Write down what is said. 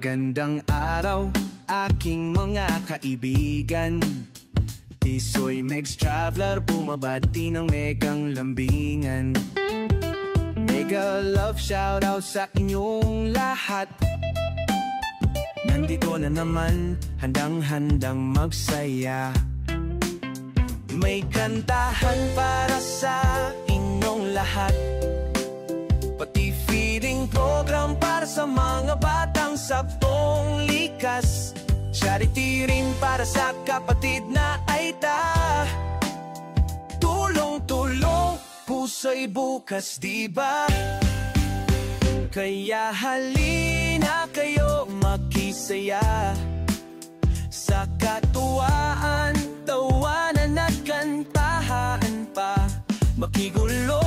Magandang araw, aking mga kaibigan. Iso'y Megs Traveler, bumabati ng megang lambingan. Mega love shoutout sa inyong lahat. Nandito na naman, handang-handang magsaya. May kantahan para sa inyong lahat, pati feeding program para sa mga batang sabong likas. Charity rin para sa kapatid na Aita. Tulong-tulong, puso'y bukas, diba? Kaya halina kayo makisaya sa katuwaan, tawanan at kantahan pa. Makigulo